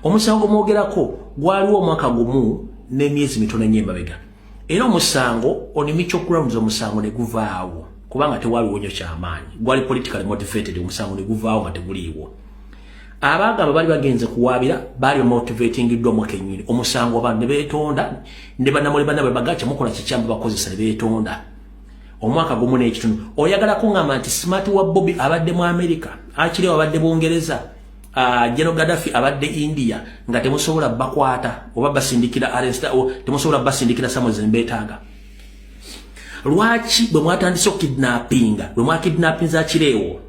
omusango mwogerako gwaliwo omwaka gumu n'emyezi mitono nnyo emabega era omusango on Mitchell grounds omusango ne guvaawo kubanga tewaliwo nnyo kyamaanyi gwali politically motivated omusango ne guvaawo nga teguliiwo abagamba bali bagenze kuwaabira bali motivating ddwa mu kenyini omusango abantu ne beetonda ne bannamuli bannaabwe bagacha mukola kikyamba bakozesa ne beetonda omwaka gumu n'ekitundu oyagala kuŋŋamba nti smart wa Bobby abadde mu America akiri abadde Bungereza General Gaddafi abadde India nga temusobola bakwata oba basindikira arresta o temusobola basindikira Samuel Zembetanga lwaki bwe mwatandise kidnappinga bwe mwakidnappinza akireewo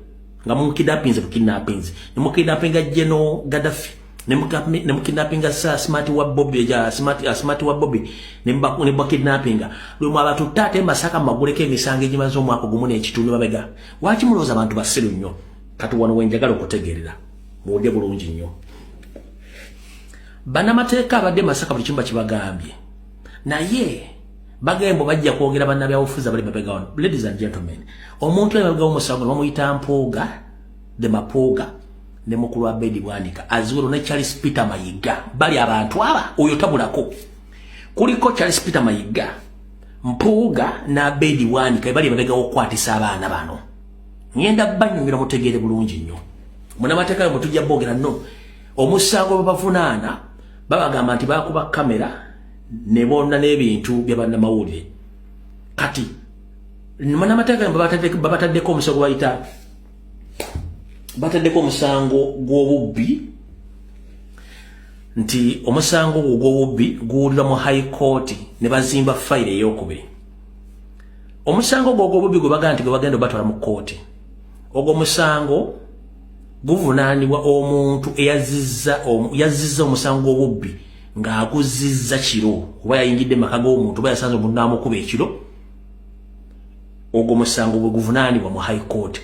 nga mukidnappinze kidnappinze ne mukidnappinga General Gaddafi ne mukidnappinga smart wa Bobby smart wa Bobby ne bakidnappinga lwe mwabatu tate Masaka maguleke emisango egimaze omwaka gumu n'ekitundu babega lwaki mulooza abantu basiru nnyo kati wano wenjagala okutegeerera mwode bulungi nnyo bannamateeka abadde Masaka buli kimba kibagambye naye bagembo bajja kwogera bannabyabufuzi bali mabega wano. Ladies and gentlemen, omuntu emabega w'omusango bamuyita Mpooga de Mapooga ne mukulu wa Bedi Bwanika aziwero ne Charles Peter Mayiga bali abantu aba oyo tabulako kuliko Charles Peter Mayiga Mpooga na Bedi Bwanika bali mabega okwatisa abaana bano nyenda banyumira mutegeere bulungi nnyo munamateeka mutujja bogera no omusango babavunaana babagamba nti bakuba kamera ne bonna n'ebintu bya bannamawulire kati munamateeka babataddeko omusango bayita bataddeko omusango gw'obubbi nti omusango gw'obubbi guwulira mu high court ne bazimba file ey'okubiri omusango gw'obubbi gwe bagamba nti gwe bagenda batwala mu kooti ogwo musango guvunaanibwa omuntu yazizza omusango gw'obubbi ng'aguzizza kiro oba yayingidde maka g'omuntu oba yasanze omuntu n'amukuba ekiro ogwo musango gwe guvunaanibwa mu high court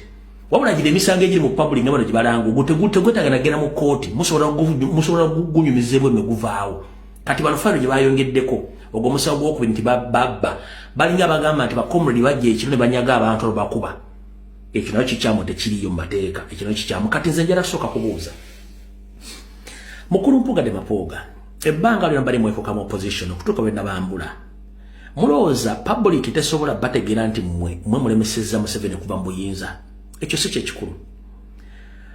wabula gira emisango egiri mu public nga bano gibalanga gwetagenda mu kooti musobola gunyumizibwa emeguvaawo kati bano fayiro gye bayongeddeko ogwo musango gw'okubiri nti babba balinga bagamba nti bakomredi bajja ekiro ne banyaga abantu olubakuba ekyo nayo kikyamu tekiriyo mu mateeka ekyo nayo kikyamu kati nze njala kusooka kubuuza mukulu Mpooga de Mapooga ebbanga lyonna bali mwekoka mu opposition okutuuka bwe nabambula mulowooza public tesobola bategeera nti mmwe mulemesezza Museveni kuba mu buyinza ekyo si kyekikulu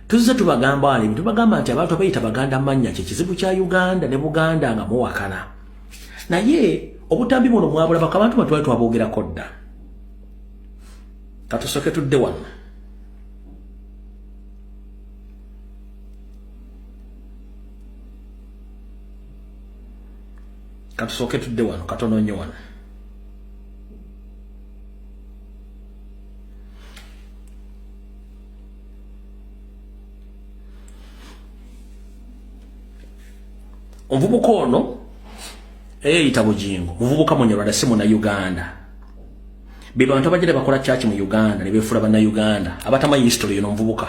tuzze tubagamba wano ebintu tubagamba nti abantu abayita baganda mannya kyekizibu kya Uganda ne Buganda nga muwakana naye obutambi buno mwabulabako abantu batwali twaboogerako dda katusooke tudde wano katono nnyo wano omuvubuka ono eyayita Bujingo muvubuka munyarwanda si Munnayuganda be bantu abagere bakola church mu Uganda ne beefula Bannayuganda abatamanyi history y'ono omuvubuka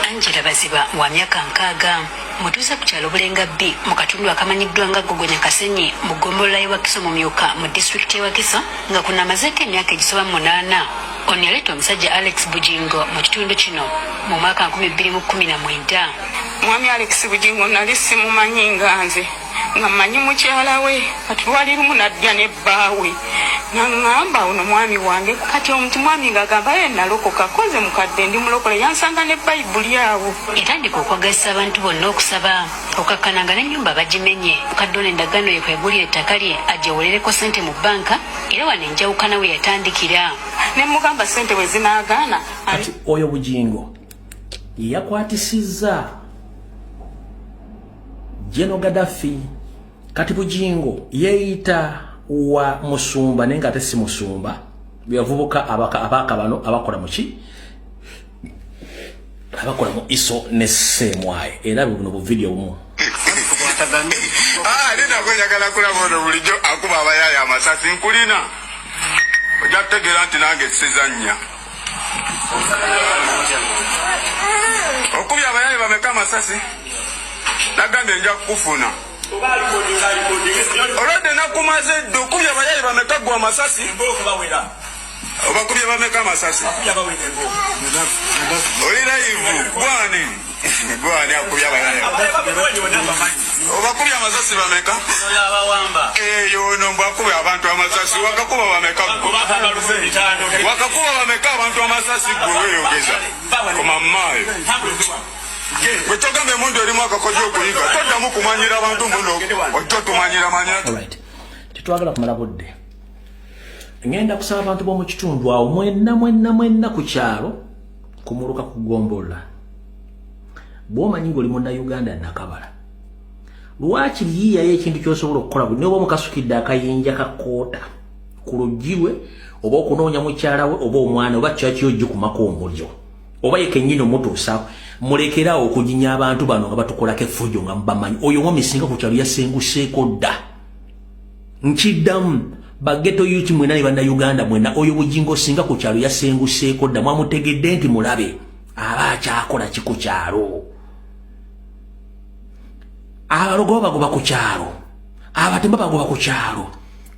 Angela Baziba wa myaka 6 mutuusa ku kyalo Bulenga B mu katundu akamanyiddwa nga Gogonya Kasenyi mu ggombolola y'e Wakiso mu Myuka mu district y'e Wakiso nga kuna amazeeko emyaka egisoba 8 ono yaleeta omusajja Alex Bujingo mu kitundu kino mu mwaka 2019 Mwami Alex Bujingo nali simumanyi nga nze nga mmanyi mukyala we kati lwali lumu najja ne bbaawe naŋŋamba ono mwami wange kati omuntu mwami ng'agamba ye nalokoka koze mukadde ndi mulokole yansanga ne Bayibuli awo etandika okwagazisa abantu bonna okusaba okakkananga n'ennyumba bagimenye mukadde ono endagaano ye kwegulira ettaka lye agyewulereko ssente mu bbanka era wano enjawukana we yatandikira ne mugamba ssente we zinaagaana kati oyo Bujingo yakwatisizza General Gaddafi kati Bujingo yeeyita wa Musumba nenga ate si Musumba byavubuka abaka bano abakola muki abakola mu iso ne semwaye era buno bu video bumu nina kwenjagala kulaba ono bulijjo akuba abayaya amasasi nkulina ojja kutegeera nti nange sizannya okubya abayaya bameka amasasi nagambye nja kukufuna olwadde nakumaze dde okubya abayaya bameka gwa amasasi obakubye bameka amasasi oli live gwani Gwani akubya abayaya. Obakubya amasasi bameka? Yono mbakubya abantu amasasi wakakuba bameka? Wakakuba bameka abantu amasasi gwe yogeza. Koma mmayo. Wetogambe mundu eri mwaka kojo kuyiga. Todamu kumanyira abantu muno. Ototumanyira manya. Alright. Tetwagala kumala budde. Ngenda kusaba abantu bo mu kitundu awo mwenna ku kyalo kumuluka kugombola. Bwomanyi ngoli munda Uganda nakabala. Lwaki yiya ekintu kyosobola okukola bwe nobo mukasukidde akayinja kakoota ku lugirwe oba okunoonya mukyala we oba omwana oba kyaki ojju kumako omulyo oba yekennyini omutuusa mulekera okujinya abantu bano nga batukolako effujjo nga mubamanyi oyo mwami singa ku kyalo yasenguseeko dda nkiddamu bageto yuti mwena ne banda Uganda mwena oyo bujingo singa ku kyalo yasenguseeko dda mwamutegedde nti mulabe aba akyakola ki ku kyalo. Abalogo bagoba ku kyalo abatemba bagoba ku kyalo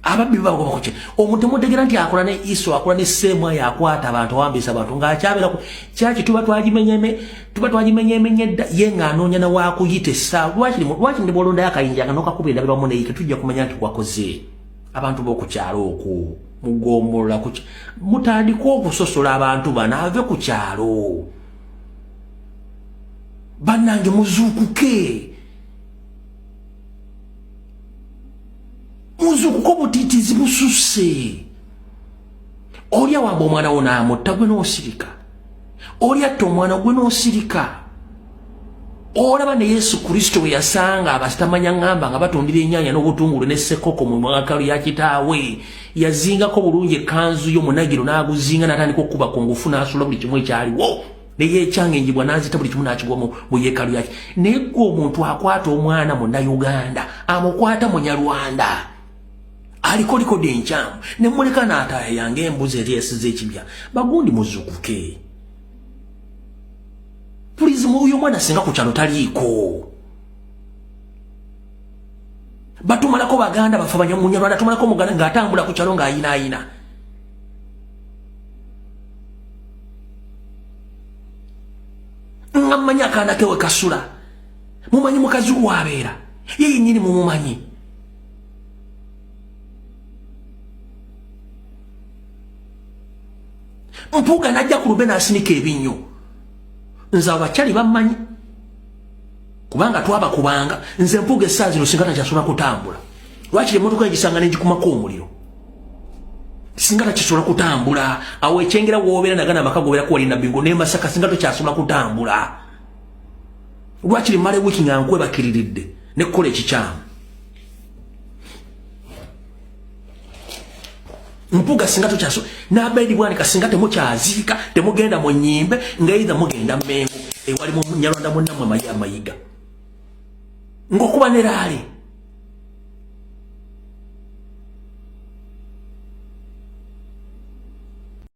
ababbi bagoba ku kyalo omuntu mutegera nti akola ne iso akola ne semwa yakwata abantu wambisa abantu ngaakyabera ku kyaki tuba twajimenye dda yenga anoonya na wakuyite sa lwaki ndi bolonda yakayinja kanoka kubenda biramu ne tujja kumanya nti wakoze abantu b'oku kyalo oku mugombola ku mutandika okusosola abantu banave ku kyalo bannange muzuukuke muzuukuko butitizi bususe olya wamba omwana wo n'amutta gwe n'osirika olya atta omwana gwe n'osirika olaba ne Yesu Kristo we yasanga abasitamanya ngamba nga batundira ennyaanya n'obutungulu ne ssekoko mu mwakalu ya kitaawe yazingako bulungi ekkanzu y'omunagiro n'aguzinga n'atandika okukuba ku ngufu n'asula buli kimu ekyaliwo ne yeekyanga enjibwa n'azita buli kimu n'akigwa mu yeekalu yaki naye gwe omuntu akwata omwana Munnayuganda amukwata Munyarwanda aliko likodi enkyamu ne muleka n'ataaya yange embuzi eri esize ekibya bagundi muzuukuke. Please uyo mwana singa ku kyalo taliiko. Batumalako baganda bafa Munyarwanda tumalako muganda ng'atambula ku kyalo ng'ayinaayina. Ngamanya akaana ke we kasula. Mumanyi mukazi wabeera. Ye nnyini mumumanyi. Mpuuga najja ku lube n'asinika ebinnyo. Nze abakyali bammanyi kubanga twabakubanga nze Mpuuga essaawa zino singa takyasobola kutambula. Lwaki emmotoka egisanga n'egikumako omuliro singa takisobola kutambula awo ekyengera woobeera nagana amaka gobeera kuwali Nabingo ne Masaka singa takyasobola kutambula. Lwaki limala wiiki nga nkwebakiriridde ne kukola ekikyamu. Mpuuga singa tukyaso n'abaidi bwanika singa temukyaziika temugenda mu nnyimbe ng'eiza mugenda Mmengo ewali mu Munyarwanda munnammwe amayiga ng'okuba ne laale